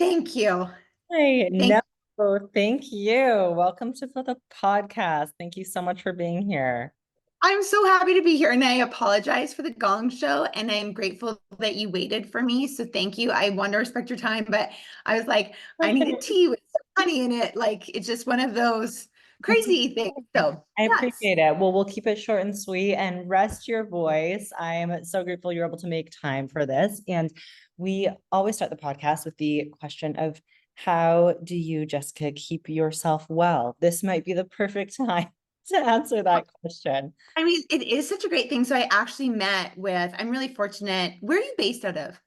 Thank you. Hi, Thank no, thank you. Welcome to the podcast. Thank you so much for being here. I'm so happy to be here and I apologize for the gong show and I'm grateful that you waited for me. So thank you. I want to respect your time, but I was like, I need a tea with some honey in it. Like it's just one of those crazy things. So I yes. appreciate it. Well, we'll keep it short and sweet and rest your voice. I am so grateful you're able to make time for this. And we always start the podcast with the question of how do you, Jessica, keep yourself well? This might be the perfect time to answer that question. I mean, it is such a great thing. So I actually met with, I'm really fortunate. Where are you based out of?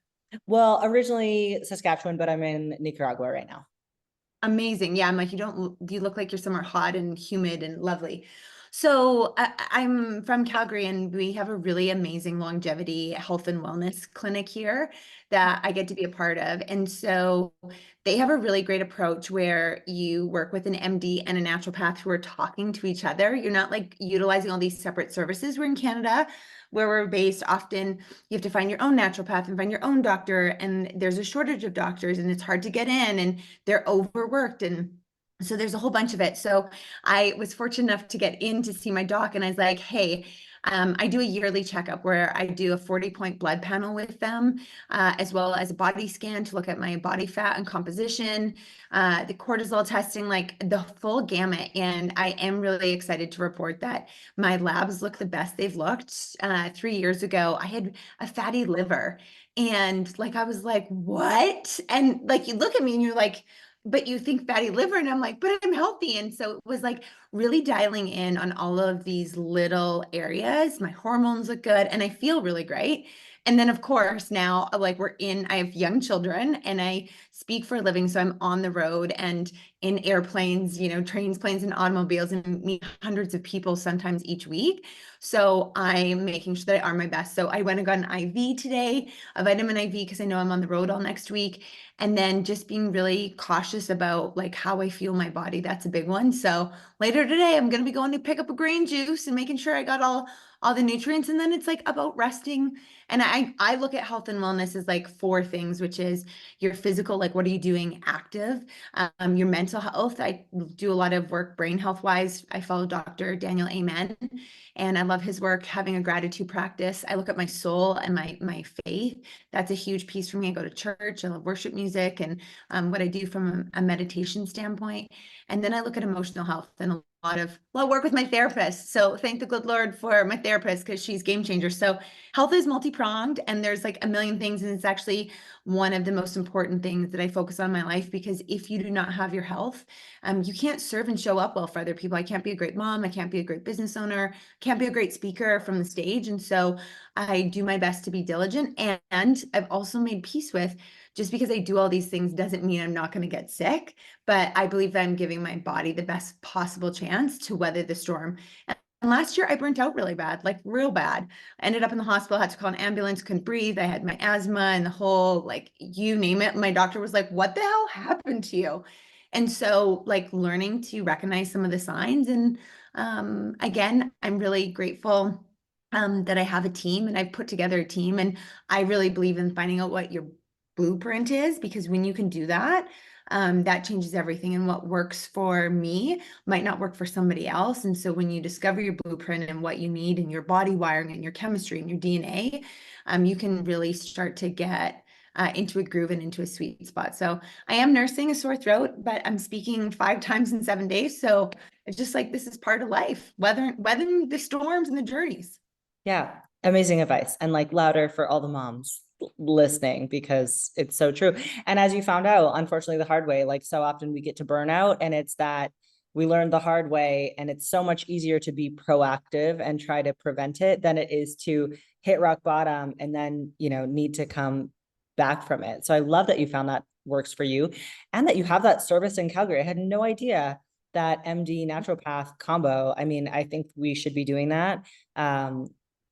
Well, originally Saskatchewan, but I'm in Nicaragua right now. Amazing. Yeah, I'm like, you look like you're somewhere hot and humid and lovely. So I'm from Calgary and we have a really amazing longevity health and wellness clinic here that I get to be a part of. And so they have a really great approach where you work with an MD and a naturopath who are talking to each other. You're not like utilizing all these separate services. We're in Canada where we're based. Often you have to find your own naturopath and find your own doctor, and there's a shortage of doctors and it's hard to get in. And they're overworked and so there's a whole bunch of it. So I was fortunate enough to get in to see my doc and I was like, hey, I do a yearly checkup where I do a 40-point blood panel with them, as well as a body scan to look at my body fat and composition, the cortisol testing, like the full gamut. And I am really excited to report that my labs look the best they've looked. 3 years ago, I had a fatty liver. And like, I was like, what? And like, you look at me and you're like, but you think fatty liver. And I'm like, but I'm healthy. And so it was like really dialing in on all of these little areas. My hormones look good and I feel really great. And then, of course, now like I have young children and I speak for a living. So I'm on the road and in airplanes, trains, planes, and automobiles and meet hundreds of people sometimes each week. So I'm making sure that I are my best. So I went and got an IV today, a vitamin IV, because I know I'm on the road all next week. And then just being really cautious about like how I feel my body. That's a big one. So later today, I'm going to be going to pick up a green juice and making sure I got all the nutrients. And then it's like about resting. And I look at health and wellness as like four things, which is your physical, like what are you doing active? Your mental health. I do a lot of work brain health wise. I follow Dr. Daniel Amen, and I love his work. Having a gratitude practice. I look at my soul and my faith. That's a huge piece for me. I go to church. I love worship music and what I do from a meditation standpoint. And then I look at emotional health and a lot of work with my therapist. So thank the good Lord for my therapist because she's game changer. So health is multi-pronged and there's like a million things. And it's actually one of the most important things that I focus on in my life because if you do not have your health, you can't serve and show up well for other people. I can't be a great mom. I can't be a great business owner. Can't be a great speaker from the stage. And so I do my best to be diligent. And I've also made peace with just because I do all these things doesn't mean I'm not going to get sick, but I believe that I'm giving my body the best possible chance to weather the storm. And last year I burnt out really bad, like real bad. I ended up in the hospital, had to call an ambulance, couldn't breathe. I had my asthma and the whole, like, you name it. My doctor was like, what the hell happened to you? And so, like, learning to recognize some of the signs. And again, I'm really grateful that I have a team and I've put together a team. And I really believe in finding out what your blueprint is because when you can do that, that changes everything. And what works for me might not work for somebody else. And so when you discover your blueprint and what you need in your body wiring and your chemistry and your DNA, you can really start to get into a groove and into a sweet spot. So I am nursing a sore throat, but I'm speaking 5 times in 7 days. So it's just like this is part of life, weathering the storms and the journeys. Yeah, amazing advice. And like louder for all the moms listening because it's so true. And as you found out, unfortunately, the hard way, like so often we get to burnout and it's that we learned the hard way and it's so much easier to be proactive and try to prevent it than it is to hit rock bottom and then, need to come back from it. So I love that you found that works for you and that you have that service in Calgary. I had no idea that MD naturopath combo. I mean, I think we should be doing that.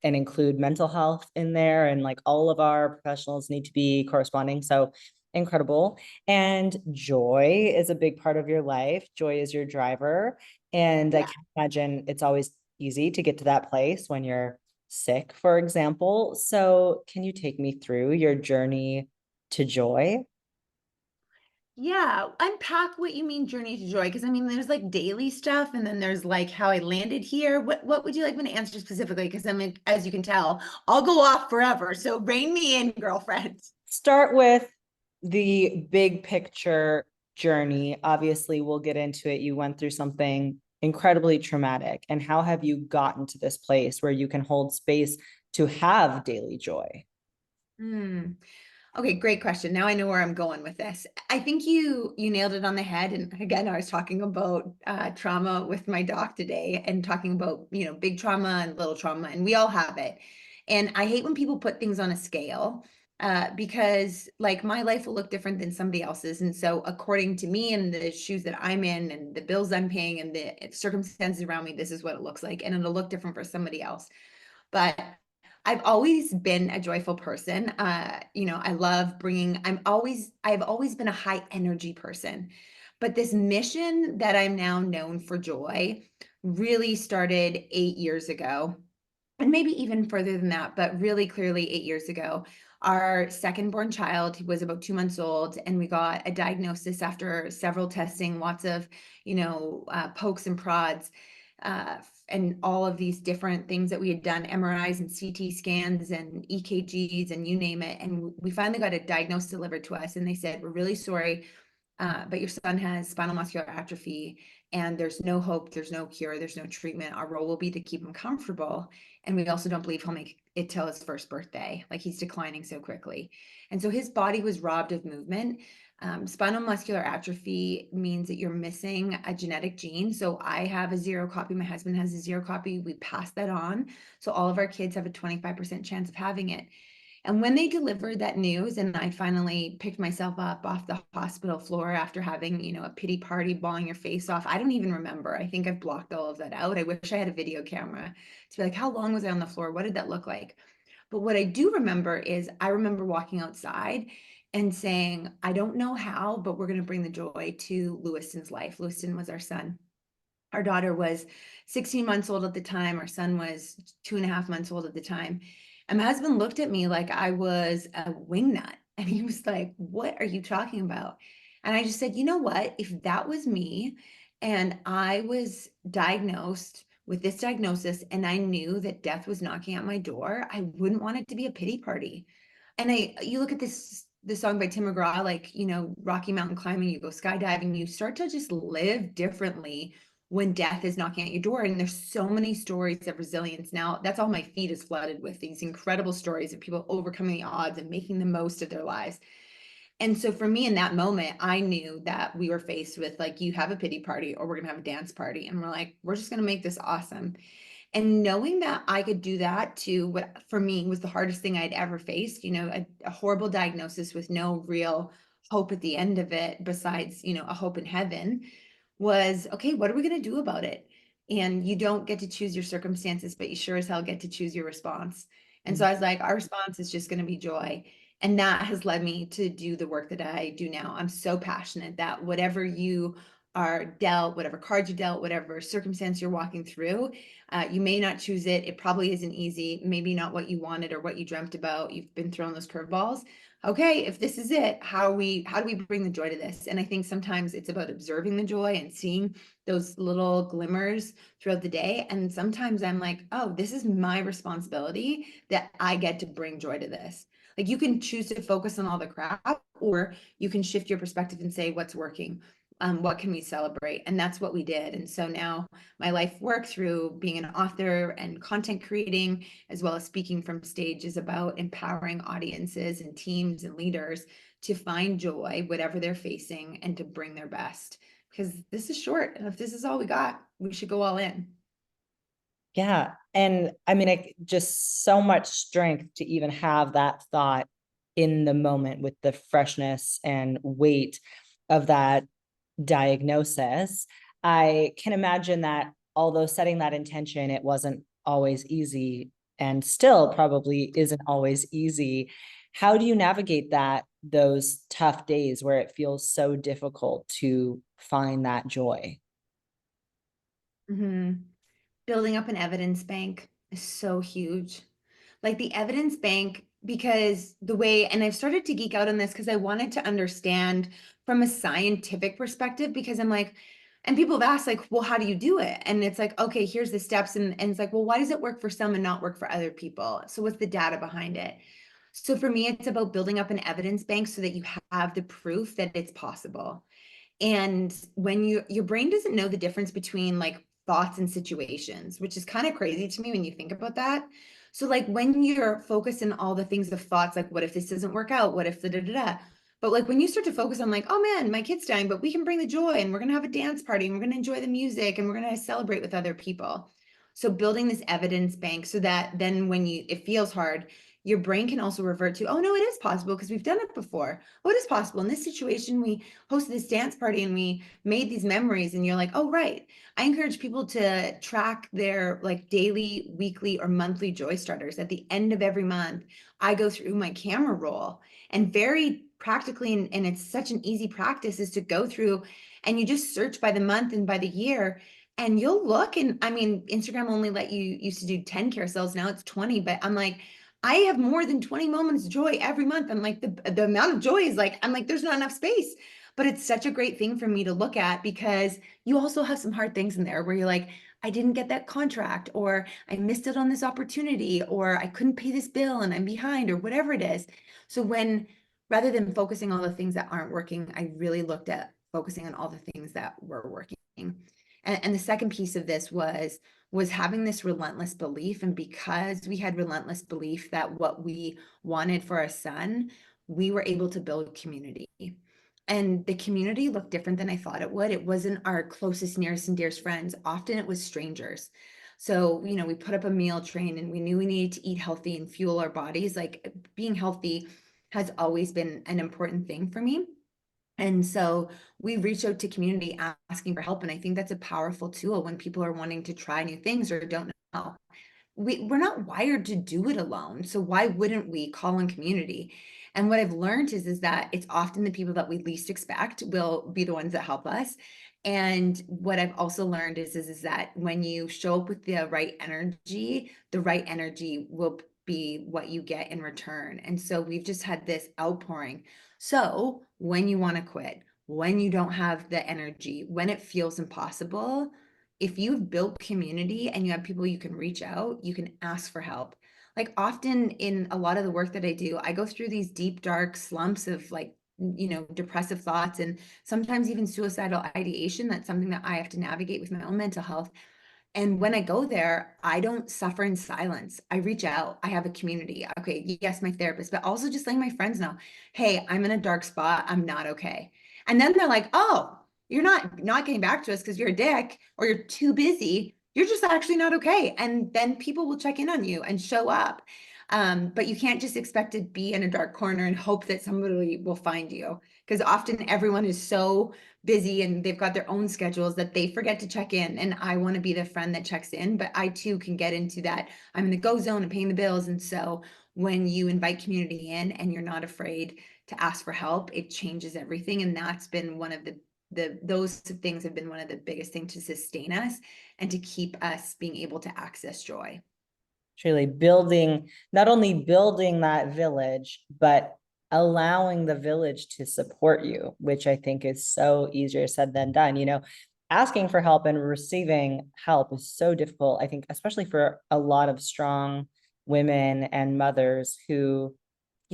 And include mental health in there. And like all of our professionals need to be corresponding. So incredible. And joy is a big part of your life. Joy is your driver. And I Yeah. can't imagine it's always easy to get to that place when you're sick, for example. So can you take me through your journey to joy? Yeah, unpack what you mean journey to joy, because I mean there's like daily stuff and then there's like how I landed here. What would you like me to answer specifically? Because I'm like, as you can tell, I'll go off forever. So rein me in, girlfriend. Start with the big picture journey. Obviously, we'll get into it. You went through something incredibly traumatic. And how have you gotten to this place where you can hold space to have daily joy? Hmm. Okay, great question. Now I know where I'm going with this. I think you nailed it on the head. And again, I was talking about trauma with my doc today and talking about, big trauma and little trauma, and we all have it. And I hate when people put things on a scale because like my life will look different than somebody else's. And so according to me and the shoes that I'm in and the bills I'm paying and the circumstances around me, this is what it looks like. And it'll look different for somebody else. But I've always been a joyful person. I love I've always been a high energy person. But this mission that I'm now known for joy really started 8 years ago, and maybe even further than that, but really clearly 8 years ago. Our second born child was about 2 months old, and we got a diagnosis after several testing, lots of, pokes and prods, and all of these different things that we had done, MRIs and CT scans and EKGs and you name it. And we finally got a diagnosis delivered to us, and they said, "We're really sorry, but your son has spinal muscular atrophy and there's no hope, there's no cure, there's no treatment. Our role will be to keep him comfortable. And we also don't believe he'll make it till his first birthday. Like he's declining so quickly." And so his body was robbed of movement. Spinal muscular atrophy means that you're missing a genetic gene. So I have a zero copy, my husband has a zero copy. We pass that on. So all of our kids have a 25% chance of having it. And when they delivered that news, and I finally picked myself up off the hospital floor after having, a pity party, bawling your face off. I don't even remember. I think I've blocked all of that out. I wish I had a video camera to be like, how long was I on the floor? What did that look like? But what I do remember is I remember walking outside and saying, I don't know how, but we're going to bring the joy to Lewiston's life. Lewiston was our son. Our daughter was 16 months old at the time. Our son was 2.5 months old at the time. And my husband looked at me like I was a wingnut. And he was like, "What are you talking about?" And I just said, "You know what? If that was me and I was diagnosed with this diagnosis and I knew that death was knocking at my door, I wouldn't want it to be a pity party." And you look at this song by Tim McGraw, like, Rocky Mountain climbing, you go skydiving, you start to just live differently when death is knocking at your door. And there's so many stories of resilience now. That's all my feed is flooded with, these incredible stories of people overcoming the odds and making the most of their lives. And so for me in that moment, I knew that we were faced with like, you have a pity party or we're going to have a dance party. And we're like, we're just going to make this awesome. And knowing that I could do that to what for me was the hardest thing I'd ever faced, a horrible diagnosis with no real hope at the end of it, besides, a hope in heaven, was okay, what are we going to do about it? And you don't get to choose your circumstances, but you sure as hell get to choose your response. And so I was like, our response is just going to be joy. And that has led me to do the work that I do now. I'm so passionate that whatever you are dealt, whatever cards you dealt, whatever circumstance you're walking through, you may not choose it. It probably isn't easy, maybe not what you wanted or what you dreamt about. You've been thrown those curveballs. Okay, if this is it, how do we bring the joy to this? And I think sometimes it's about observing the joy and seeing those little glimmers throughout the day. And sometimes I'm like, oh, this is my responsibility that I get to bring joy to this. Like you can choose to focus on all the crap, or you can shift your perspective and say, what's working? What can we celebrate? And that's what we did. And so now my life work through being an author and content creating, as well as speaking from stage, is about empowering audiences and teams and leaders to find joy, whatever they're facing, and to bring their best. Because this is short. And if this is all we got, we should go all in. Yeah. And I mean, just so much strength to even have that thought in the moment with the freshness and weight of that diagnosis. I can imagine that although setting that intention, it wasn't always easy and still probably isn't always easy. How do you navigate those tough days where it feels so difficult to find that joy? Mm-hmm. Building up an evidence bank is so huge. Like the evidence bank, because the way, and I've started to geek out on this because I wanted to understand from a scientific perspective, because I'm like, and people have asked like, well, how do you do it? And it's like, okay, here's the steps. And it's like, well, why does it work for some and not work for other people? So what's the data behind it? So for me, it's about building up an evidence bank so that you have the proof that it's possible. And when your brain doesn't know the difference between like thoughts and situations, which is kind of crazy to me when you think about that. So like when you're focused on all the things of thoughts, like what if this doesn't work out? What if the da da da? But like when you start to focus on like, oh man, my kid's dying, but we can bring the joy and we're gonna have a dance party and we're gonna enjoy the music and we're gonna celebrate with other people. So building this evidence bank so that then when it feels hard, your brain can also revert to, oh no, it is possible because we've done it before. Oh, it is possible. In this situation, we hosted this dance party and we made these memories. And you're like, oh, right. I encourage people to track their like daily, weekly, or monthly joy starters. At the end of every month, I go through my camera roll, and very practically, and it's such an easy practice, is to go through and you just search by the month and by the year. And you'll look, and I mean, Instagram only let you used to do 10 carousels. Now it's 20, but I'm like, I have more than 20 moments of joy every month. I'm like, the amount of joy is like, I'm like, there's not enough space. But it's such a great thing for me to look at, because you also have some hard things in there where you're like, I didn't get that contract, or I missed it on this opportunity, or I couldn't pay this bill and I'm behind, or whatever it is. So when, rather than focusing on the things that aren't working, I really looked at focusing on all the things that were working. And the second piece of this was having this relentless belief. And because we had relentless belief that what we wanted for our son, we were able to build community. And the community looked different than I thought it would. It wasn't our closest, nearest, and dearest friends. Often it was strangers. So, we put up a meal train and we knew we needed to eat healthy and fuel our bodies. Like being healthy has always been an important thing for me. And so we reach out to community asking for help. And I think that's a powerful tool when people are wanting to try new things or don't know. We're not wired to do it alone. So why wouldn't we call on community? And what I've learned is that it's often the people that we least expect will be the ones that help us. And what I've also learned is that when you show up with the right energy will be what you get in return. And so we've just had this outpouring. So when you want to quit, when you don't have the energy, when it feels impossible, if you've built community and you have people you can reach out, you can ask for help. Like often in a lot of the work that I do, I go through these deep, dark slumps of like, depressive thoughts and sometimes even suicidal ideation. That's something that I have to navigate with my own mental health. And when I go there, I don't suffer in silence. I reach out. I have a community. Okay, yes, my therapist, but also just letting my friends know, hey, I'm in a dark spot. I'm not okay. And then they're like, oh, you're not getting back to us because you're a dick or you're too busy. You're just actually not okay. And then people will check in on you and show up. But you can't just expect to be in a dark corner and hope that somebody will find you, because often everyone is so busy and they've got their own schedules that they forget to check in. And I want to be the friend that checks in, but I too can get into that I'm in the go zone and paying the bills. And so when you invite community in and you're not afraid to ask for help, it changes everything. And that's been one of those things have been one of the biggest things to sustain us and to keep us being able to access joy. Truly building, not only building that village, but allowing the village to support you, which I think is so easier said than done. Asking for help and receiving help is so difficult, I think, especially for a lot of strong women and mothers who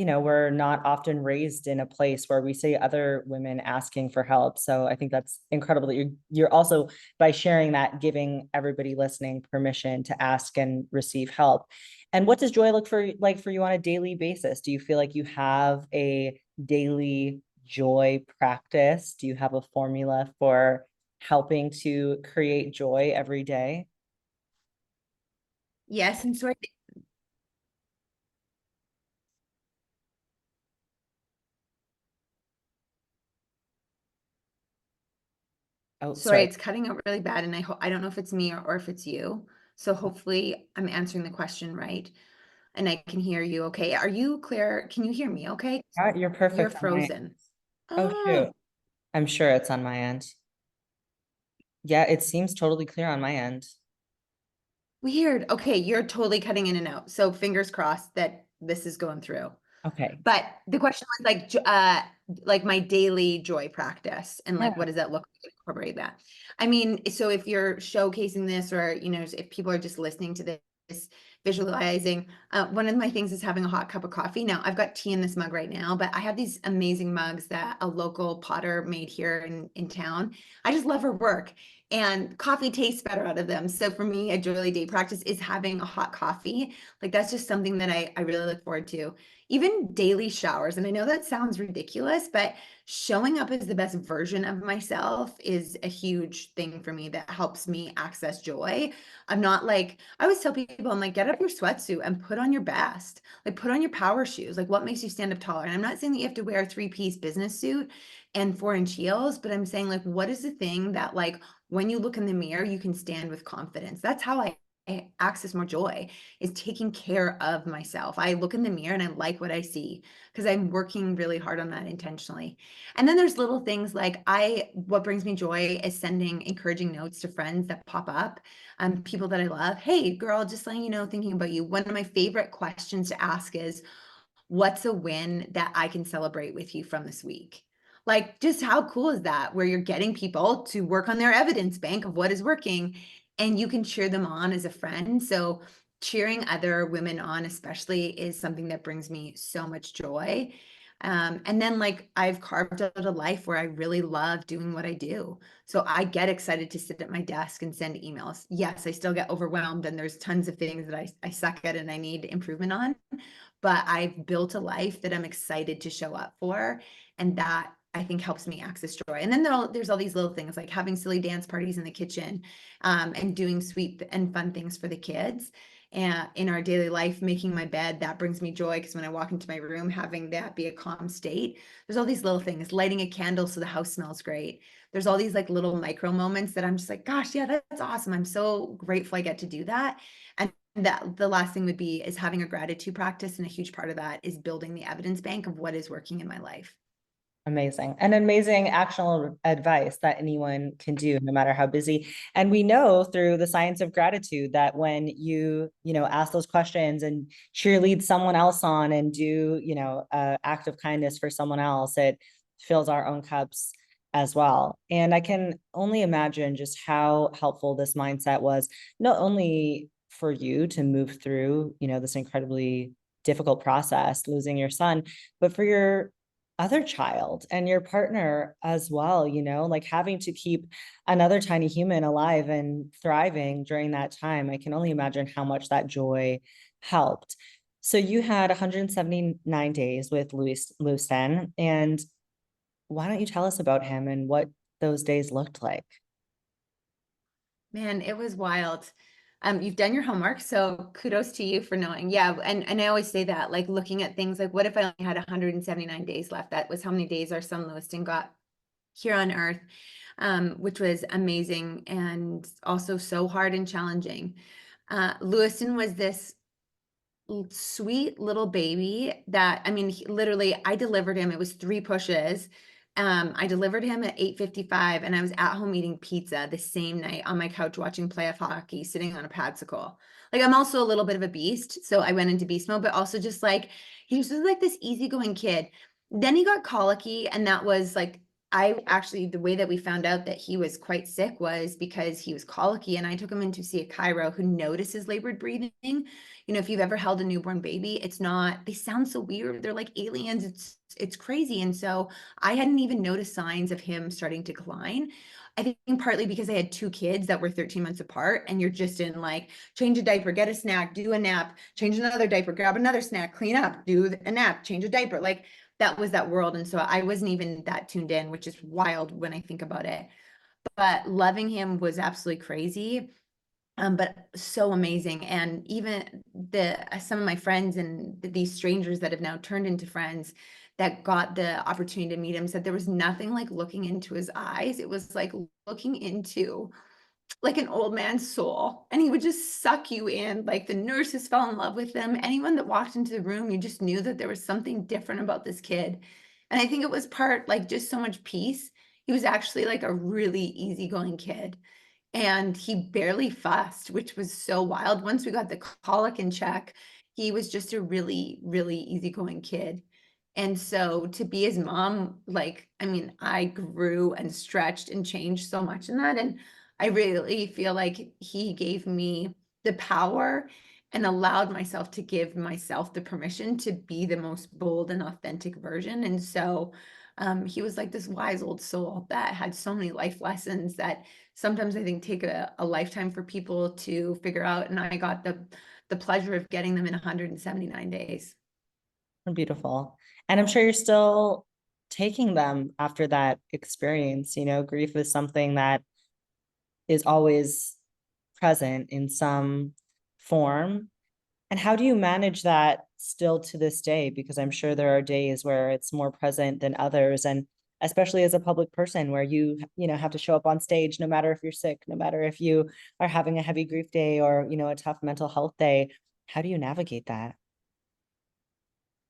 we're not often raised in a place where we see other women asking for help. So I think that's incredible that you're also, by sharing that, giving everybody listening permission to ask and receive help. And what does joy look like for you on a daily basis? Do you feel like you have a daily joy practice? Do you have a formula for helping to create joy every day? Yes, and so Oh, sorry, sorry. it's cutting out really bad, and I don't know if it's me or if it's you. So hopefully I'm answering the question right, and I can hear you. Okay, are you clear? Can you hear me? Okay, You're you're perfect on my end. frozen. Oh, shoot. Ah, I'm sure it's on my end. Yeah, it seems totally clear on my end. weird. Okay, you're totally cutting in and out. So fingers crossed that this is going through. Okay. But the question was like, like my daily joy practice, and like, Yeah. what does that look like to incorporate that? I mean, so if you're showcasing this, or, you know, if people are just listening to this, visualizing, one of my things is having a hot cup of coffee. Now I've got tea in this mug right now, but I have these amazing mugs that a local potter made here in town. I just love her work, and coffee tastes better out of them. So for me, a daily day practice is having a hot coffee. Like, that's just something that I really look forward to. Even daily showers. And I know that sounds ridiculous, but showing up as the best version of myself is a huge thing for me that helps me access joy. I'm not like, I always tell people, I'm like, get up your sweatsuit and put on your best. Like, put on your power shoes. Like, what makes you stand up taller? And I'm not saying that you have to wear a 3-piece business suit and 4-inch heels, but I'm saying, like, what is the thing that, like, when you look in the mirror, you can stand with confidence? That's how I access more joy, is taking care of myself. I look in the mirror and I like what I see, because I'm working really hard on that intentionally. And then there's little things like, what brings me joy is sending encouraging notes to friends that pop up, people that I love. Hey, girl, just letting you know, thinking about you. One of my favorite questions to ask is, what's a win that I can celebrate with you from this week? Like, just how cool is that? Where you're getting people to work on their evidence bank of what is working, and you can cheer them on as a friend. So, cheering other women on, especially, is something that brings me so much joy. And then, like, I've carved out a life where I really love doing what I do. So I get excited to sit at my desk and send emails. Yes, I still get overwhelmed, and there's tons of things that I suck at and I need improvement on, but I've built a life that I'm excited to show up for. And that, I think, helps me access joy. And then there's all these little things like having silly dance parties in the kitchen, and doing sweet and fun things for the kids. And in our daily life, making my bed, that brings me joy, because when I walk into my room, having that be a calm state. There's all these little things, lighting a candle so the house smells great. There's all these like little micro moments that I'm just like, gosh, yeah, that's awesome. I'm so grateful I get to do that. And that the last thing would be is having a gratitude practice. And a huge part of that is building the evidence bank of what is working in my life. Amazing. And amazing actionable advice that anyone can do, no matter how busy. And we know through the science of gratitude that when you ask those questions and cheerlead someone else on and do, act of kindness for someone else, it fills our own cups as well. And I can only imagine just how helpful this mindset was, not only for you to move through, this incredibly difficult process, losing your son, but for your other child and your partner as well, like having to keep another tiny human alive and thriving during that time. I can only imagine how much that joy helped. So you had 179 days with Lewiston, and why don't you tell us about him and what those days looked like? Man, it was wild. You've done your homework, so kudos to you for knowing. Yeah, and I always say that, like, looking at things like, what if I only had 179 days left? That was how many days our son Lewiston got here on Earth, which was amazing and also so hard and challenging. Lewiston was this sweet little baby that, I mean, literally, I delivered him. It was 3 pushes. I delivered him at 8:55, and I was at home eating pizza the same night on my couch watching playoff hockey, sitting on a padsicle. Like, I'm also a little bit of a beast, so I went into beast mode, but also just like, he was just like this easygoing kid. Then he got colicky, and that was like, I actually, the way that we found out that he was quite sick was because he was colicky, and I took him in to see a chiro who notices labored breathing. If you've ever held a newborn baby, it's not, they sound so weird. They're like aliens. It's crazy. And so I hadn't even noticed signs of him starting to decline. I think partly because I had 2 kids that were 13 months apart, and you're just in like, change a diaper, get a snack, do a nap, change another diaper, grab another snack, clean up, do a nap, change a diaper. Like, that was that world. And so I wasn't even that tuned in, which is wild when I think about it. But loving him was absolutely crazy, but so amazing. And even some of my friends and these strangers that have now turned into friends that got the opportunity to meet him said there was nothing like looking into his eyes. It was like looking into like an old man's soul, and he would just suck you in. Like, the nurses fell in love with him. Anyone that walked into the room, you just knew that there was something different about this kid. And I think it was part like just so much peace. He was actually like a really easygoing kid, and he barely fussed, which was so wild. Once we got the colic in check, he was just a really, really easygoing kid. And so to be his mom, like, I mean, I grew and stretched and changed so much in that. And I really feel like he gave me the power and allowed myself to give myself the permission to be the most bold and authentic version. And so he was like this wise old soul that had so many life lessons that sometimes I think take a lifetime for people to figure out. And I got the pleasure of getting them in 179 days. Beautiful. And I'm sure you're still taking them after that experience. You know, grief is something that is always present in some form. And how do you manage that still to this day? Because I'm sure there are days where it's more present than others. And especially as a public person where you know, have to show up on stage, no matter if you're sick, no matter if you are having a heavy grief day or, you know, a tough mental health day. How do you navigate that?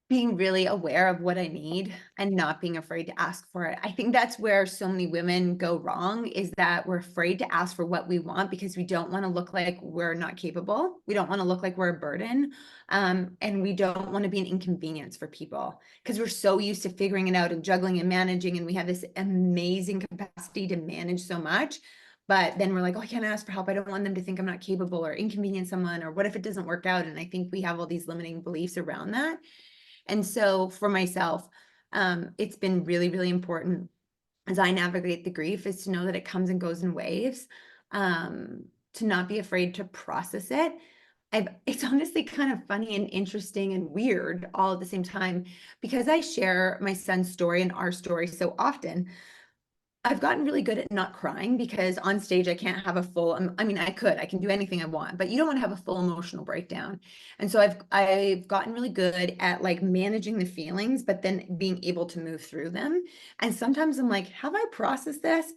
Being really aware of what I need and not being afraid to ask for it. I think that's where so many women go wrong, is that we're afraid to ask for what we want because we don't want to look like we're not capable. We don't want to look like we're a burden. And we don't want to be an inconvenience for people because we're so used to figuring it out and juggling and managing. And we have this amazing capacity to manage so much. But then we're like, oh, I can't ask for help. I don't want them to think I'm not capable or inconvenience someone, or what if it doesn't work out? And I think we have all these limiting beliefs around that. And so for myself, it's been really, really important as I navigate the grief is to know that it comes and goes in waves, to not be afraid to process it. It's honestly kind of funny and interesting and weird all at the same time because I share my son's story and our story so often. I've gotten really good at not crying because on stage I can't have a full, I mean, I can do anything I want, but you don't want to have a full emotional breakdown. And so I've gotten really good at like managing the feelings, but then being able to move through them. And sometimes I'm like, have I processed this?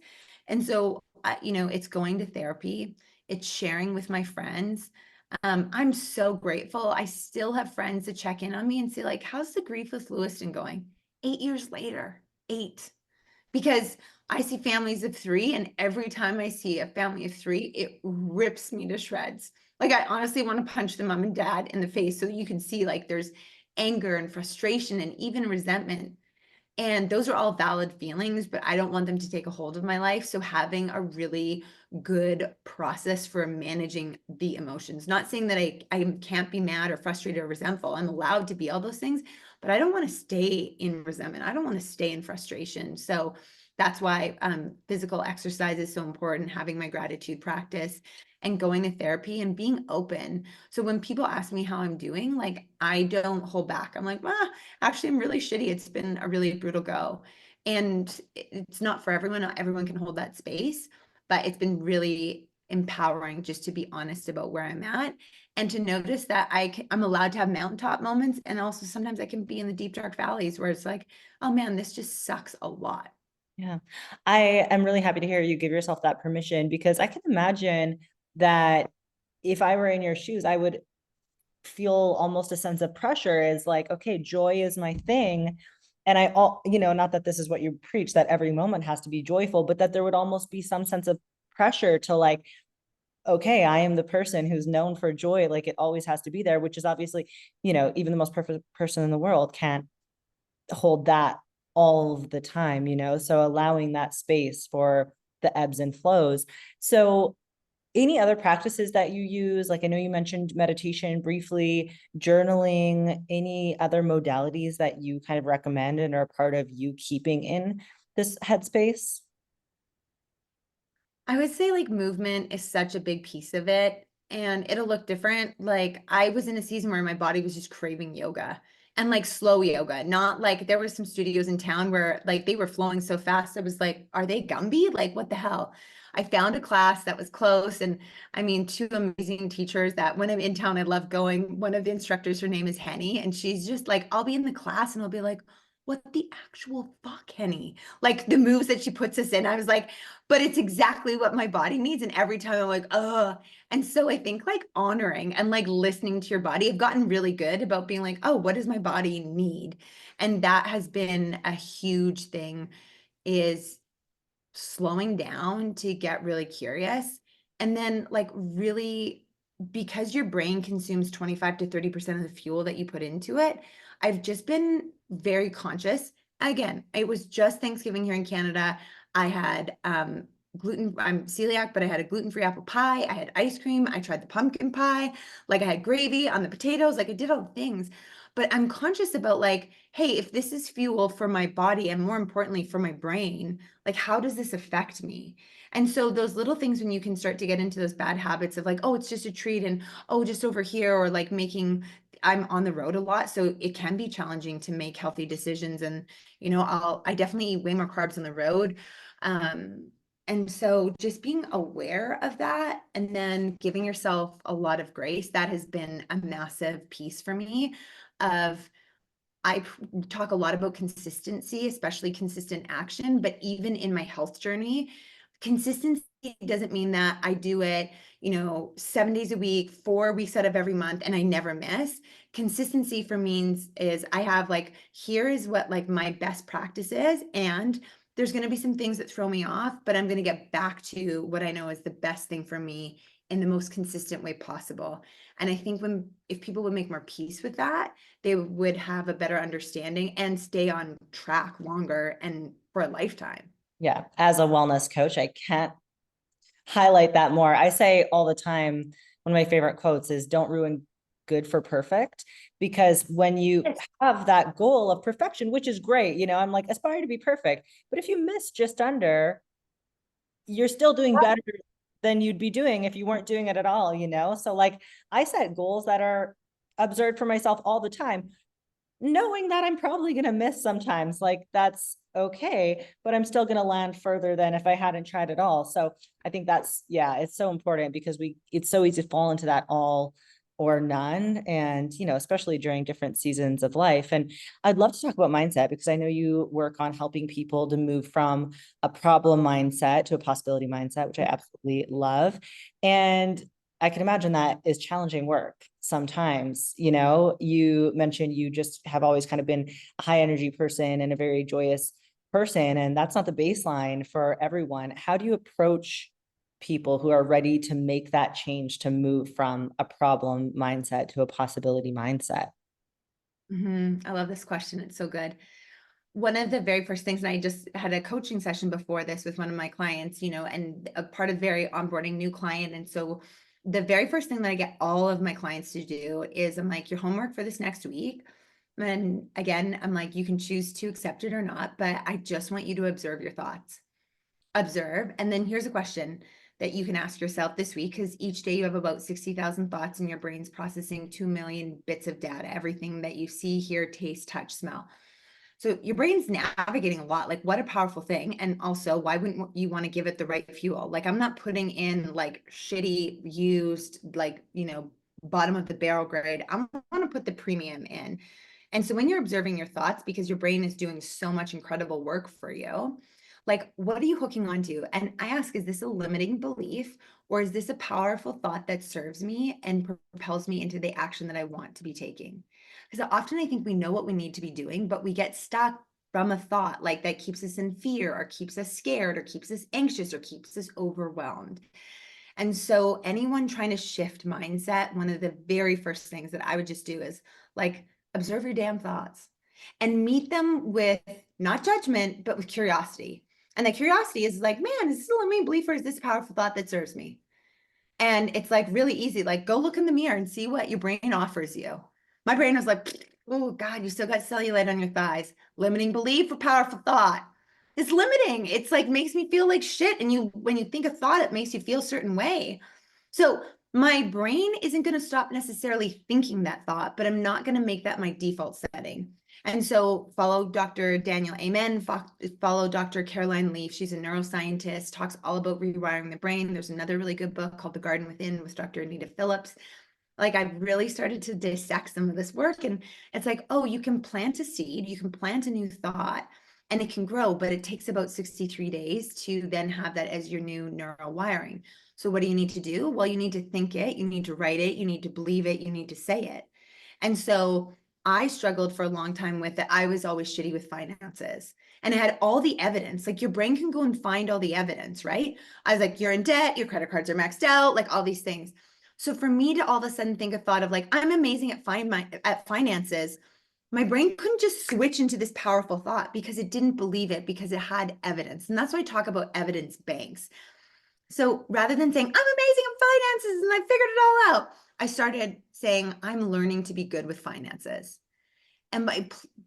And so, you know, it's going to therapy, it's sharing with my friends. I'm so grateful. I still have friends that check in on me and say, like, how's the grief with Lewiston going? 8 years later, 8, because I see families of 3, and every time I see a family of 3, it rips me to shreds. Like, I honestly want to punch the mom and dad in the face so you can see like there's anger and frustration and even resentment. And those are all valid feelings, but I don't want them to take a hold of my life. So having a really good process for managing the emotions, not saying that I can't be mad or frustrated or resentful. I'm allowed to be all those things, but I don't want to stay in resentment. I don't want to stay in frustration. So that's why physical exercise is so important, having my gratitude practice and going to therapy and being open. So when people ask me how I'm doing, like I don't hold back. I'm like, actually, I'm really shitty. It's been a really brutal go. And it's not for everyone. Not everyone can hold that space, but it's been really empowering just to be honest about where I'm at and to notice that I'm allowed to have mountaintop moments. And also sometimes I can be in the deep, dark valleys where it's like, oh man, this just sucks a lot. Yeah, I am really happy to hear you give yourself that permission because I can imagine that if I were in your shoes, I would feel almost a sense of pressure is like, okay, joy is my thing. And I all, you know, not that this is what you preach, that every moment has to be joyful, but that there would almost be some sense of pressure to like, okay, I am the person who's known for joy. Like it always has to be there, which is obviously, you know, even the most perfect person in the world can't hold that all of the time, you know? So allowing that space for the ebbs and flows. So any other practices that you use? Like I know you mentioned meditation briefly, journaling, any other modalities that you kind of recommend and are part of you keeping in this headspace? I would say like movement is such a big piece of it, and it'll look different. Like I was in a season where my body was just craving yoga and like slow yoga, not like there were some studios in town where like they were flowing so fast. I was like, are they Gumby? Like what the hell? I found a class that was close, and I mean, two amazing teachers that when I'm in town, I love going. One of the instructors, her name is Henny, and she's just like, I'll be in the class and I'll be like, what the actual fuck, Henny? Like the moves that she puts us in. I was like, but it's exactly what my body needs. And every time I'm like, and so I think like honoring and like listening to your body, I've gotten really good about being like, oh, what does my body need? And that has been a huge thing, is slowing down to get really curious. And then like really, because your brain consumes 25 to 30% of the fuel that you put into it, I've just been very conscious. Again, it was just Thanksgiving here in Canada. I had I'm celiac, but I had a gluten-free apple pie. I had ice cream. I tried the pumpkin pie. Like I had gravy on the potatoes. Like I did all the things. But I'm conscious about like, hey, if this is fuel for my body and more importantly for my brain, like how does this affect me? And so those little things when you can start to get into those bad habits of like, oh, it's just a treat and oh, just over here, or like making I'm on the road a lot, so it can be challenging to make healthy decisions. And I definitely eat way more carbs on the road. And so just being aware of that and then giving yourself a lot of grace, that has been a massive piece for me of I talk a lot about consistency, especially consistent action, but even in my health journey, consistency doesn't mean that I do it, 7 days a week, 4 weeks out of every month, and I never miss. Consistency for me is I have like, here is what like my best practice is, and there's going to be some things that throw me off, but I'm going to get back to what I know is the best thing for me in the most consistent way possible. And I think if people would make more peace with that, they would have a better understanding and stay on track longer and for a lifetime. Yeah. As a wellness coach, I can't highlight that more. I say all the time, one of my favorite quotes is don't ruin good for perfect, because when you Yes. have that goal of perfection, which is great, I'm like, aspire to be perfect. But if you miss just under, you're still doing better than you'd be doing if you weren't doing it at all. So like I set goals that are absurd for myself all the time, knowing that I'm probably going to miss sometimes. Like that's okay, but I'm still going to land further than if I hadn't tried at all. So I think yeah, it's so important because it's so easy to fall into that all or none. And, especially during different seasons of life. And I'd love to talk about mindset, because I know you work on helping people to move from a problem mindset to a possibility mindset, which I absolutely love. And I can imagine that is challenging work sometimes. You mentioned you just have always kind of been a high energy person and a very joyous person, and that's not the baseline for everyone. How do you approach people who are ready to make that change, to move from a problem mindset to a possibility mindset? I love this question. It's so good. One of the very first things, and I just had a coaching session before this with one of my clients, and a part of very onboarding new client. And so the very first thing that I get all of my clients to do is I'm like, your homework for this next week. And again, I'm like, you can choose to accept it or not, but I just want you to observe your thoughts. Observe. And then here's a question that you can ask yourself this week, because each day you have about 60,000 thoughts and your brain's processing 2 million bits of data, everything that you see, hear, taste, touch, smell. So your brain's navigating a lot. Like, what a powerful thing. And also, why wouldn't you want to give it the right fuel? Like, I'm not putting in like shitty used, like, bottom of the barrel grade. I want to put the premium in. And so when you're observing your thoughts, because your brain is doing so much incredible work for you, like, what are you hooking onto? And I ask, is this a limiting belief, or is this a powerful thought that serves me and propels me into the action that I want to be taking? Because often I think we know what we need to be doing, but we get stuck from a thought like that keeps us in fear or keeps us scared or keeps us anxious or keeps us overwhelmed. And so anyone trying to shift mindset, one of the very first things that I would just do is like observe your damn thoughts and meet them with not judgment, but with curiosity. And the curiosity is like, man, is this a limiting belief or is this a powerful thought that serves me? And it's like really easy. Like, go look in the mirror and see what your brain offers you. My brain was like, oh God, you still got cellulite on your thighs. Limiting belief or powerful thought? It's limiting. It's like makes me feel like shit. And when you think a thought, it makes you feel a certain way. So my brain isn't going to stop necessarily thinking that thought, but I'm not going to make that my default setting. And so follow Dr. Daniel Amen, follow Dr. Caroline Leaf. She's a neuroscientist, talks all about rewiring the brain. There's another really good book called The Garden Within with Dr. Anita Phillips. Like, I've really started to dissect some of this work, and it's like, oh, you can plant a seed, you can plant a new thought, and it can grow, but it takes about 63 days to then have that as your new neural wiring. So what do you need to do? Well, you need to think it, you need to write it, you need to believe it, you need to say it. And so I struggled for a long time with it. I was always shitty with finances. And I had all the evidence. Like, your brain can go and find all the evidence, right? I was like, you're in debt, your credit cards are maxed out, like all these things. So for me to all of a sudden think a thought of like, I'm amazing at finances, my brain couldn't just switch into this powerful thought because it didn't believe it, because it had evidence. And that's why I talk about evidence banks. So rather than saying, I'm amazing in finances and I figured it all out, I started saying, I'm learning to be good with finances. And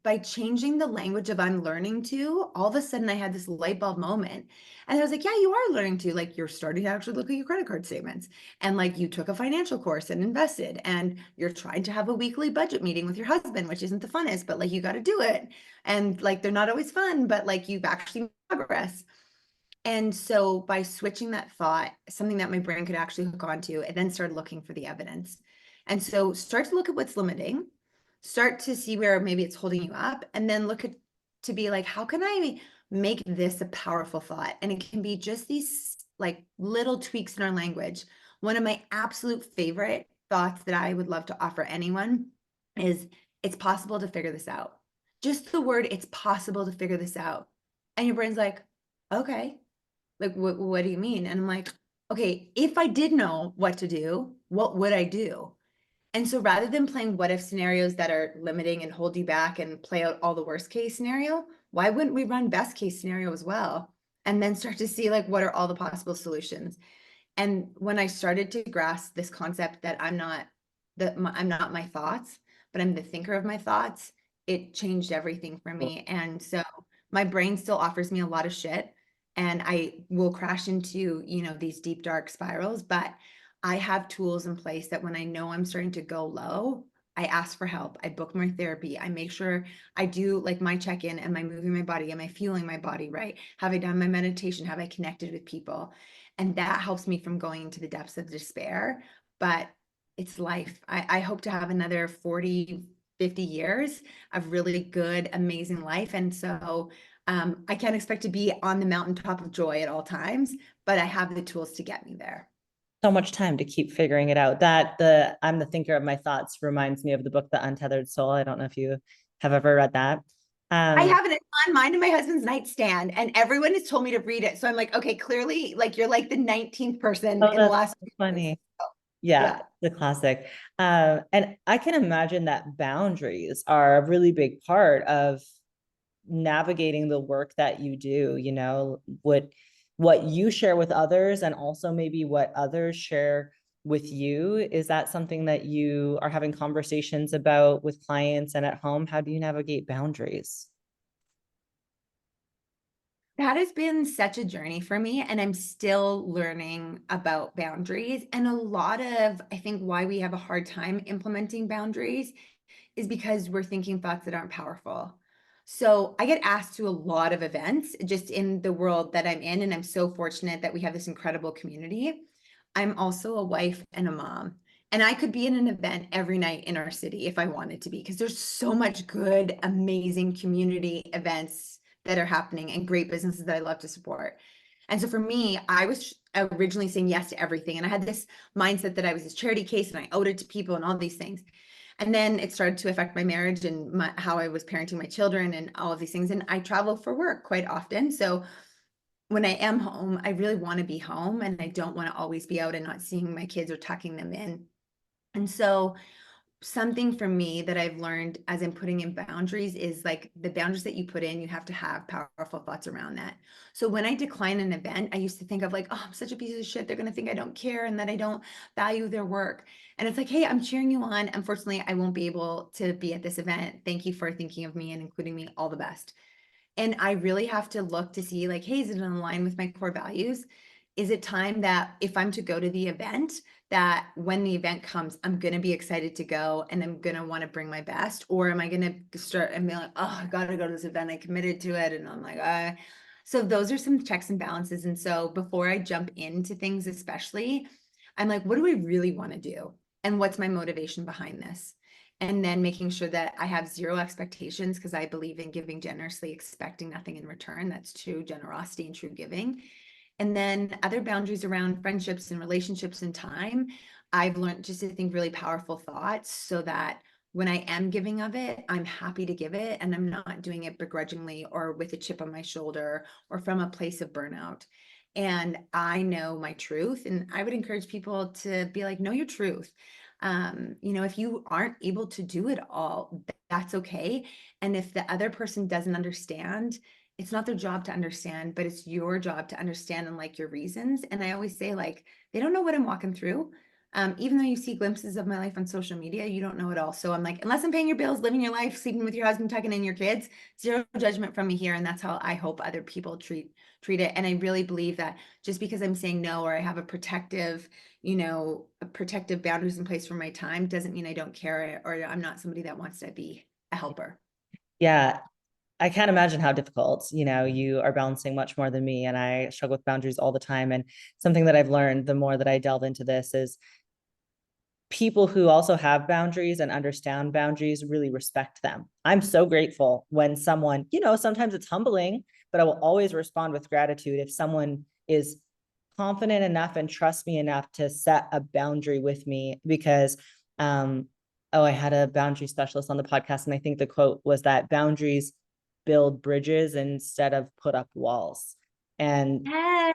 by changing the language of I'm learning to, all of a sudden I had this light bulb moment. And I was like, yeah, you are learning to, like, you're starting to actually look at your credit card statements. And like you took a financial course and invested, and you're trying to have a weekly budget meeting with your husband, which isn't the funnest, but like you got to do it. And like they're not always fun, but like you've actually made progress. And so by switching that thought, something that my brain could actually hook onto, I then started looking for the evidence. And so start to look at what's limiting, start to see where maybe it's holding you up, and then look at to be like, how can I make this a powerful thought? And it can be just these like little tweaks in our language. One of my absolute favorite thoughts that I would love to offer anyone is, it's possible to figure this out. Just the word, it's possible to figure this out. And your brain's like, okay, like, what do you mean? And I'm like, okay, if I did know what to do, what would I do? And so rather than playing what if scenarios that are limiting and hold you back and play out all the worst case scenario, why wouldn't we run best case scenario as well? And then start to see like, what are all the possible solutions? And when I started to grasp this concept that I'm not my thoughts, but I'm the thinker of my thoughts, it changed everything for me. And so my brain still offers me a lot of shit, and I will crash into, these deep dark spirals, but I have tools in place that when I know I'm starting to go low, I ask for help. I book my therapy. I make sure I do like my check-in. Am I moving my body? Am I feeling my body right? Have I done my meditation? Have I connected with people? And that helps me from going into the depths of despair. But it's life. I hope to have another 40, 50 years of really good, amazing life. And so I can't expect to be on the mountaintop of joy at all times, but I have the tools to get me there. So much time to keep figuring it out. That the I'm the thinker of my thoughts reminds me of the book The Untethered Soul. I don't know if you have ever read that. I have it on mine and my husband's nightstand, and everyone has told me to read it. So I'm like, okay, clearly, like you're like the 19th person Oh, in the that's last so few years. funny. So, Yeah, yeah. the classic. And I can imagine that boundaries are a really big part of navigating the work that you do, what you share with others and also maybe what others share with you. Is that something that you are having conversations about with clients and at home? How do you navigate boundaries? That has been such a journey for me, and I'm still learning about boundaries. And a lot of, I think, why we have a hard time implementing boundaries is because we're thinking thoughts that aren't powerful. So I get asked to a lot of events just in the world that I'm in, and I'm so fortunate that we have this incredible community. I'm also a wife and a mom, and I could be in an event every night in our city if I wanted to be, because there's so much good, amazing community events that are happening and great businesses that I love to support. And so for me, I was originally saying yes to everything. And I had this mindset that I was this charity case and I owed it to people and all these things. And then it started to affect my marriage and how I was parenting my children and all of these things. And I travel for work quite often. So when I am home, I really want to be home, and I don't want to always be out and not seeing my kids or tucking them in. And so something for me that I've learned as I'm putting in boundaries is like the boundaries that you put in, you have to have powerful thoughts around that. So when I decline an event, I used to think of like, oh, I'm such a piece of shit. They're going to think I don't care and that I don't value their work. And it's like, hey, I'm cheering you on. Unfortunately, I won't be able to be at this event. Thank you for thinking of me and including me. All the best. And I really have to look to see like, hey, is it in line with my core values? Is it time that if I'm to go to the event, that when the event comes, I'm going to be excited to go and I'm going to want to bring my best? Or am I going to start and be like, oh, I got to go to this event. I committed to it. And I'm like, so those are some checks and balances. And so before I jump into things, especially, I'm like, what do I really want to do? And what's my motivation behind this? And then making sure that I have zero expectations, because I believe in giving generously, expecting nothing in return. That's true generosity and true giving. And then other boundaries around friendships and relationships and time. I've learned just to think really powerful thoughts so that when I am giving of it, I'm happy to give it and I'm not doing it begrudgingly or with a chip on my shoulder or from a place of burnout. And I know my truth. And I would encourage people to be like, know your truth. If you aren't able to do it all, that's okay. And if the other person doesn't understand, it's not their job to understand, but it's your job to understand and like your reasons. And I always say, like, they don't know what I'm walking through. Even though you see glimpses of my life on social media, you don't know it all. So I'm like, unless I'm paying your bills, living your life, sleeping with your husband, tucking in your kids, zero judgment from me here. And that's how I hope other people treat it. And I really believe that just because I'm saying no, or I have a protective, a protective boundaries in place for my time, doesn't mean I don't care, or I'm not somebody that wants to be a helper. Yeah. I can't imagine how difficult, you are balancing much more than me, and I struggle with boundaries all the time. And something that I've learned the more that I delve into this is people who also have boundaries and understand boundaries really respect them. I'm so grateful when someone, sometimes it's humbling, but I will always respond with gratitude if someone is confident enough and trust me enough to set a boundary with me, because I had a boundary specialist on the podcast, and I think the quote was that boundaries build bridges instead of put up walls. And Yes.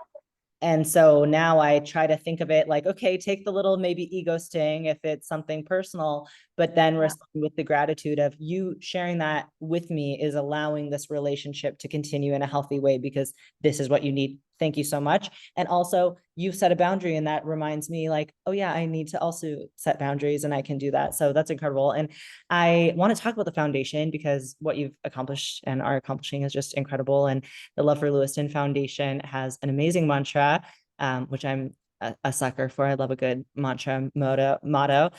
and so now I try to think of it like, okay, take the little maybe ego sting if it's something personal, but then Yeah. respond with the gratitude of you sharing that with me is allowing this relationship to continue in a healthy way, because this is what you need. Thank you so much. And also, you've set a boundary, and that reminds me, like, oh yeah, I need to also set boundaries, and I can do that. So that's incredible. And I want to talk about the foundation, because what you've accomplished and are accomplishing is just incredible. And the Love for Lewiston Foundation has an amazing mantra, which I'm a sucker for. I love a good mantra motto.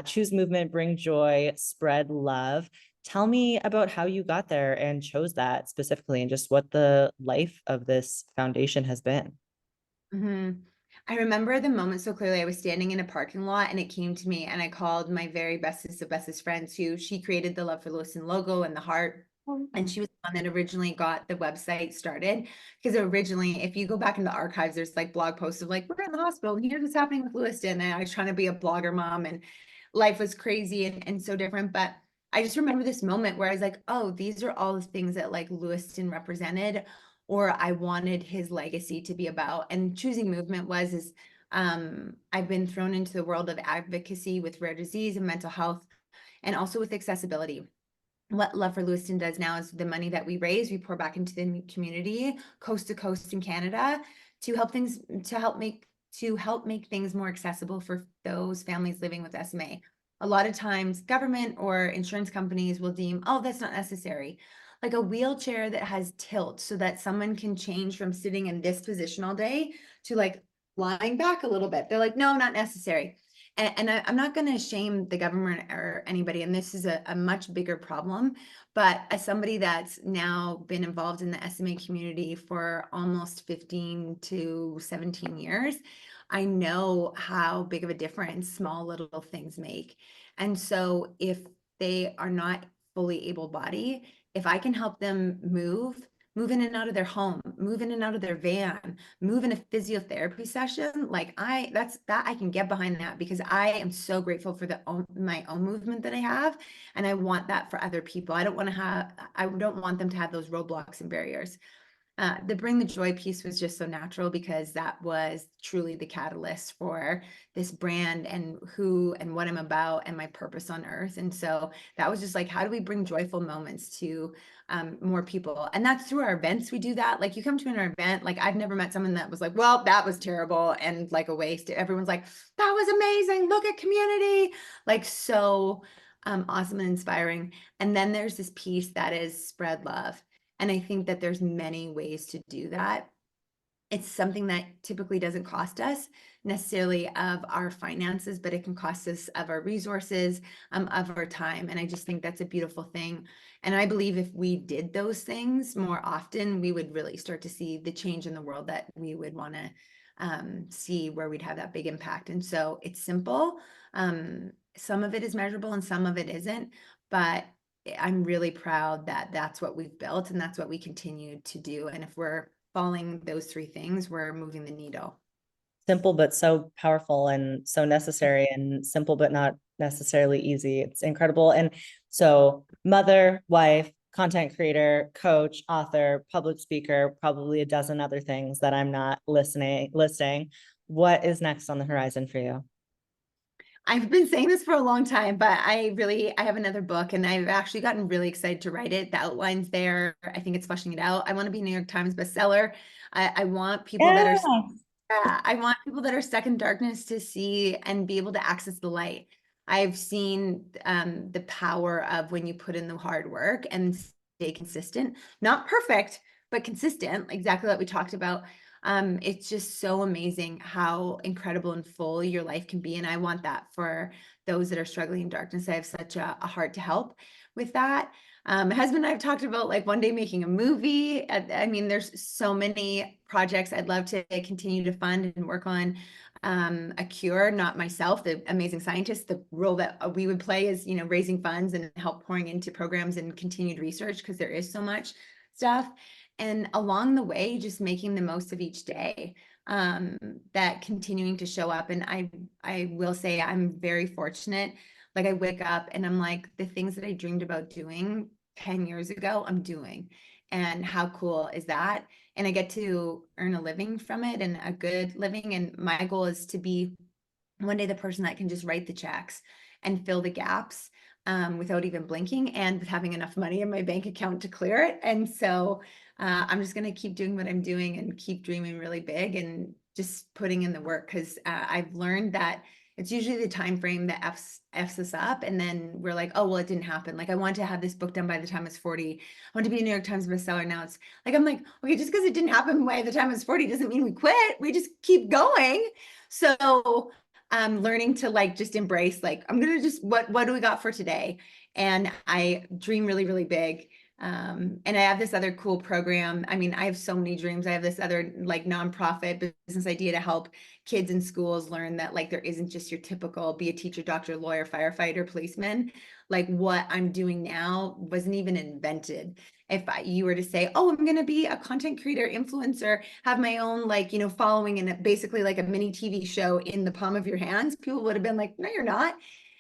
Choose movement, bring joy, spread love. Tell me about how you got there and chose that specifically, and just what the life of this foundation has been. Mhm. I remember the moment so clearly. I was standing in a parking lot and it came to me, and I called my very bestest of bestest friends, who she created the Love for Lewiston logo and the heart. And she was the one that originally got the website started. Because originally, if you go back in the archives, there's like blog posts of like, we're in the hospital and here's what's happening with Lewiston. And I was trying to be a blogger mom, and life was crazy and so different. But I just remember this moment where I was like, oh, these are all the things that like Lewiston represented, or I wanted his legacy to be about. And choosing movement is I've been thrown into the world of advocacy with rare disease and mental health, and also with accessibility. What Love for Lewiston does now is the money that we raise, we pour back into the community, coast to coast in Canada, to help things to help make things more accessible for those families living with SMA. A lot of times government or insurance companies will deem, oh, that's not necessary. Like a wheelchair that has tilt so that someone can change from sitting in this position all day to like lying back a little bit. They're like, no, not necessary. And I'm not going to shame the government or anybody, and this is a much bigger problem. But as somebody that's now been involved in the SMA community for almost 15 to 17 years, I know how big of a difference small little things make. And so if they are not fully able-bodied, if I can help them move in and out of their home, move in and out of their van, move in a physiotherapy session, like I can get behind that, because I am so grateful for my own movement that I have, and I want that for other people. I don't want them to have those roadblocks and barriers. The bring the joy piece was just so natural, because that was truly the catalyst for this brand and who and what I'm about and my purpose on earth. And so that was just like, how do we bring joyful moments to more people? And that's through our events. We do that. Like, you come to an event, like I've never met someone that was like, well, that was terrible and like a waste. Everyone's like, that was amazing. Look at community. Like, so awesome and inspiring. And then there's this piece that is spread love. And I think that there's many ways to do that. It's something that typically doesn't cost us necessarily of our finances, but it can cost us of our resources, of our time. And I just think that's a beautiful thing. And I believe if we did those things more often, we would really start to see the change in the world that we would want to see, where we'd have that big impact. And so it's simple. Some of it is measurable and some of it isn't, but I'm really proud that that's what we've built and that's what we continue to do. And if we're following those three things, we're moving the needle. Simple but so powerful, and so necessary, and simple but not necessarily easy. It's incredible. And so, mother, wife, content creator, coach, author, public speaker, probably a dozen other things that I'm not listing. What is next on the horizon for you? I've been saying this for a long time, but I have another book and I've actually gotten really excited to write it. The outline's there. I think it's fleshing it out. I want to be a New York Times bestseller. I want people that are, Yeah. I want people that are stuck in darkness to see and be able to access the light. I've seen the power of when you put in the hard work and stay consistent, not perfect, but consistent, exactly what we talked about. It's just so amazing how incredible and full your life can be. And I want that for those that are struggling in darkness. I have such a heart to help with that. My husband and I have talked about like one day making a movie. I mean, there's so many projects I'd love to continue to fund and work on. A cure, not myself, the amazing scientist. The role that we would play is, raising funds and help pouring into programs and continued research because there is so much stuff. And along the way, just making the most of each day, that continuing to show up. And I will say I'm very fortunate. Like I wake up and I'm like, the things that I dreamed about doing 10 years ago, I'm doing. And how cool is that? And I get to earn a living from it and a good living. And my goal is to be one day the person that can just write the checks and fill the gaps, without even blinking and with having enough money in my bank account to clear it. And so I'm just going to keep doing what I'm doing and keep dreaming really big and just putting in the work because I've learned that it's usually the time frame that f's us up, and then we're like, oh well, it didn't happen. Like I wanted to have this book done by the time I was 40. I want to be a New York Times bestseller. Now it's like I'm like, okay, just because it didn't happen by the time I was 40 doesn't mean we quit. We just keep going. So I'm learning to like just embrace like I'm gonna just what do we got for today? And I dream really, really big. And I have this other cool program. I mean, I have so many dreams. I have this other like nonprofit business idea to help kids in schools learn that like there isn't just your typical be a teacher, doctor, lawyer, firefighter, policeman. Like what I'm doing now wasn't even invented. If you were to say, oh, I'm going to be a content creator, influencer, have my own like, following and basically like a mini TV show in the palm of your hands, people would have been like, no, you're not.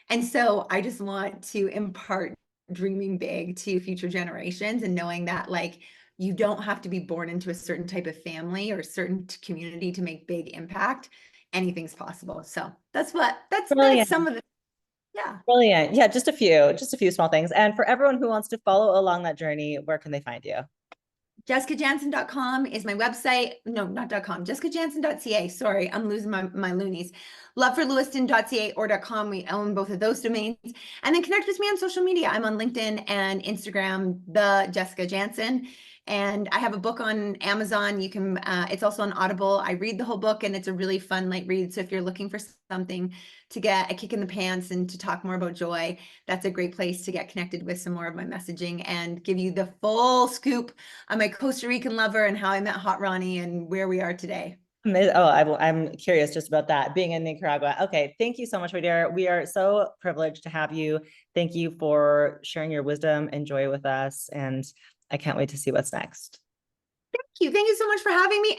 And so I just want to impart dreaming big to future generations and knowing that like you don't have to be born into a certain type of family or a certain community to make big impact. Anything's possible. So that's Brilliant. some of the, yeah. Brilliant. Yeah, just a few small things. And for everyone who wants to follow along that journey, where can they find you? JessicaJanzen.com is my website. No, not .com. JessicaJanzen.ca. Sorry, I'm losing my loonies. Loveforlewiston.ca or .com. We own both of those domains. And then connect with me on social media. I'm on LinkedIn and Instagram, the Jessica Janzen. And I have a book on Amazon. You can, it's also on Audible. I read the whole book and it's a really fun light read. So if you're looking for something to get a kick in the pants and to talk more about joy, that's a great place to get connected with some more of my messaging and give you the full scoop on my Costa Rican lover and how I met Hot Ronnie and where we are today. Oh, I'm curious just about that, being in Nicaragua. Okay, thank you so much, my dear. We are so privileged to have you. Thank you for sharing your wisdom and joy with us. And I can't wait to see what's next. Thank you. Thank you so much for having me.